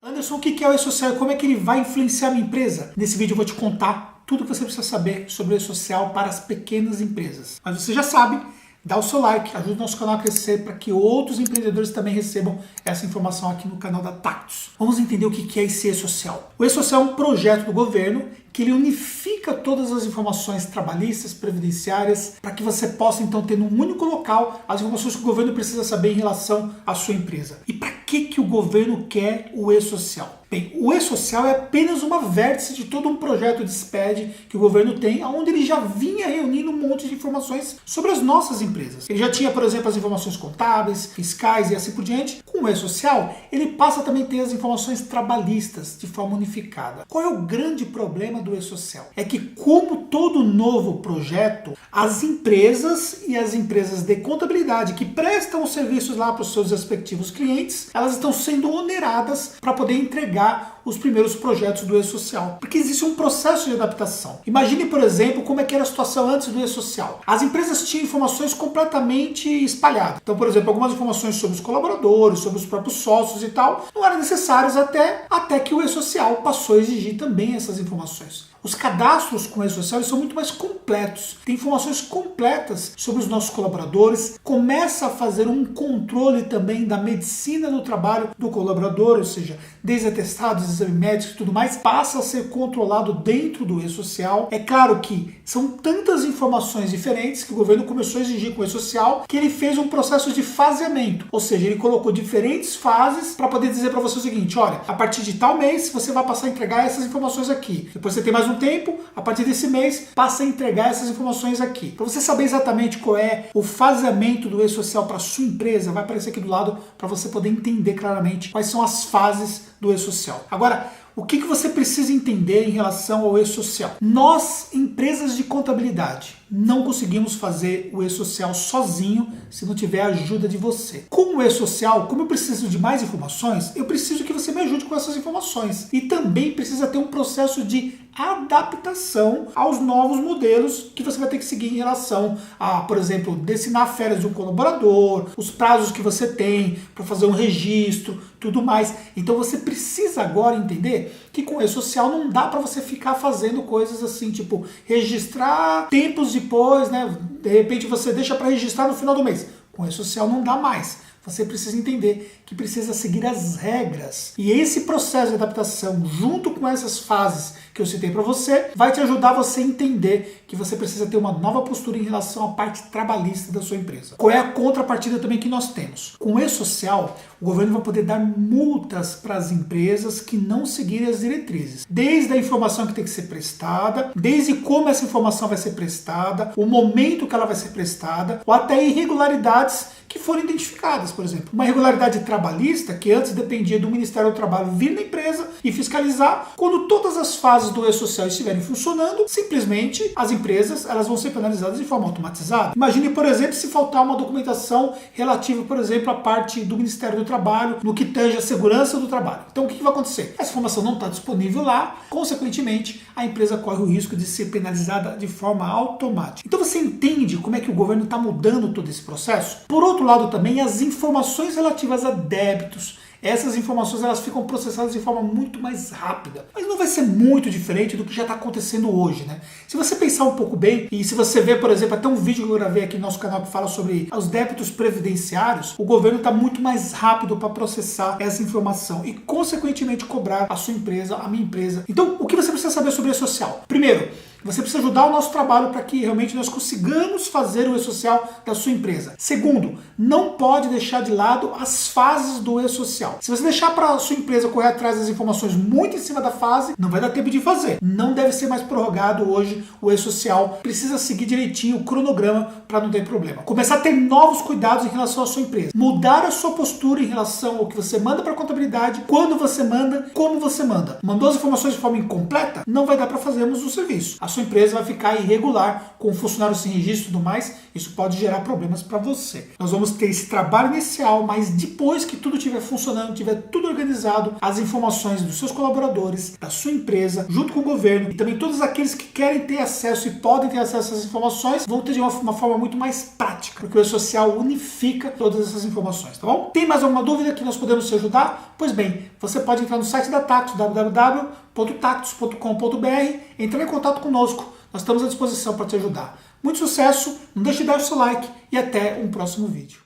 Anderson, o que é o e-social e como é que ele vai influenciar a minha empresa? Nesse vídeo eu vou te contar tudo o que você precisa saber sobre o e-social para as pequenas empresas. Mas você já sabe, dá o seu like, ajuda o nosso canal a crescer para que outros empreendedores também recebam essa informação aqui no canal da Tactus. Vamos entender o que é esse e-social. O e-social é um projeto do governo que ele unifica todas as informações trabalhistas, previdenciárias, para que você possa então ter num único local as informações que o governo precisa saber em relação à sua empresa. E para que o governo quer o e-social? Bem, o e-social é apenas uma vértice de todo um projeto de SPED que o governo tem, onde ele já vinha reunindo um monte de informações sobre as nossas empresas. Ele já tinha, por exemplo, as informações contábeis, fiscais e assim por diante. Com o e-social, ele passa também a ter as informações trabalhistas de forma unificada. Qual é o grande problema do e-social? É que, como todo novo projeto, as empresas e as empresas de contabilidade que prestam os serviços lá para os seus respectivos clientes, elas estão sendo oneradas para poder entregar os primeiros projetos do e-social, porque existe um processo de adaptação. Imagine, por exemplo, como é que era a situação antes do e-social. As empresas tinham informações completamente espalhadas. Então, por exemplo, algumas informações sobre os colaboradores, sobre os próprios sócios e tal, não eram necessárias até que o e-social passou a exigir também essas informações. Os cadastros com o e-social são muito mais completos, tem informações completas sobre os nossos colaboradores, começa a fazer um controle também da medicina do trabalho do colaborador, ou seja, desde atestados, exames médicos e tudo mais, passa a ser controlado dentro do e-social. É claro que são tantas informações diferentes que o governo começou a exigir com o e-social que ele fez um processo de faseamento, ou seja, ele colocou diferentes fases para poder dizer para você o seguinte: olha, a partir de tal mês você vai passar a entregar essas informações aqui, depois você tem mais um tempo, a partir desse mês, passa a entregar essas informações aqui. Para você saber exatamente qual é o faseamento do e-social para sua empresa, vai aparecer aqui do lado para você poder entender claramente quais são as fases do e-social. Agora, o que você precisa entender em relação ao e-social? Nós, empresas de contabilidade, não conseguimos fazer o e-social sozinho se não tiver a ajuda de você. Com o e-social, como eu preciso de mais informações, eu preciso que você me ajude com essas informações. E também precisa ter um processo de adaptação aos novos modelos que você vai ter que seguir em relação a, por exemplo, destinar férias de um colaborador, os prazos que você tem para fazer um registro, tudo mais. Então você precisa agora entender que com o e-social não dá para você ficar fazendo coisas assim, tipo registrar tempos depois, né? De repente você deixa para registrar no final do mês. Com o e-social não dá mais. Você precisa entender que precisa seguir as regras. E esse processo de adaptação, junto com essas fases que eu citei para você, vai te ajudar você a entender que você precisa ter uma nova postura em relação à parte trabalhista da sua empresa. Qual é a contrapartida também que nós temos? Com o e-social, o governo vai poder dar multas para as empresas que não seguirem as diretrizes. Desde a informação que tem que ser prestada, desde como essa informação vai ser prestada, o momento que ela vai ser prestada, ou até irregularidades que foram identificadas. Por exemplo, uma irregularidade trabalhista que antes dependia do Ministério do Trabalho vir na empresa e fiscalizar, quando todas as fases do e-social estiverem funcionando, simplesmente as empresas elas vão ser penalizadas de forma automatizada. Imagine, por exemplo, se faltar uma documentação relativa, por exemplo, à parte do Ministério do Trabalho, no que tange a segurança do trabalho. Então o que vai acontecer? Essa informação não está disponível lá, consequentemente a empresa corre o risco de ser penalizada de forma automática. Então você entende como é que o governo está mudando todo esse processo? Por outro lado também, as informações relativas a débitos, essas informações elas ficam processadas de forma muito mais rápida. Mas não vai ser muito diferente do que já está acontecendo hoje, né? Se você pensar um pouco bem, e se você ver, por exemplo, até um vídeo que eu gravei aqui no nosso canal que fala sobre os débitos previdenciários, o governo está muito mais rápido para processar essa informação e, consequentemente, cobrar a sua empresa, a minha empresa. Então, o que você precisa saber sobre o e-social? Primeiro, você precisa ajudar o nosso trabalho para que realmente nós consigamos fazer o e-social da sua empresa. Segundo, não pode deixar de lado as fases do e-social. Se você deixar para a sua empresa correr atrás das informações muito em cima da fase, não vai dar tempo de fazer. Não deve ser mais prorrogado hoje o e-social. Precisa seguir direitinho o cronograma para não ter problema. Começar a ter novos cuidados em relação à sua empresa. Mudar a sua postura em relação ao que você manda para a contabilidade, quando você manda, como você manda. Mandou as informações de forma incompleta? Não vai dar para fazermos o serviço. A sua empresa vai ficar irregular, com funcionários sem registro e tudo mais, isso pode gerar problemas para você. Nós vamos ter esse trabalho inicial, mas depois que tudo estiver funcionando, tiver tudo organizado, as informações dos seus colaboradores, da sua empresa, junto com o governo e também todos aqueles que querem ter acesso e podem ter acesso a essas informações, vão ter de uma forma muito mais prática, porque o e-social unifica todas essas informações, tá bom? Tem mais alguma dúvida que nós podemos te ajudar? Pois bem, você pode entrar no site da Tactus, www.tactus.com.br, entrar em contato conosco. Nós estamos à disposição para te ajudar. Muito sucesso, não deixe de dar o seu like e até um próximo vídeo.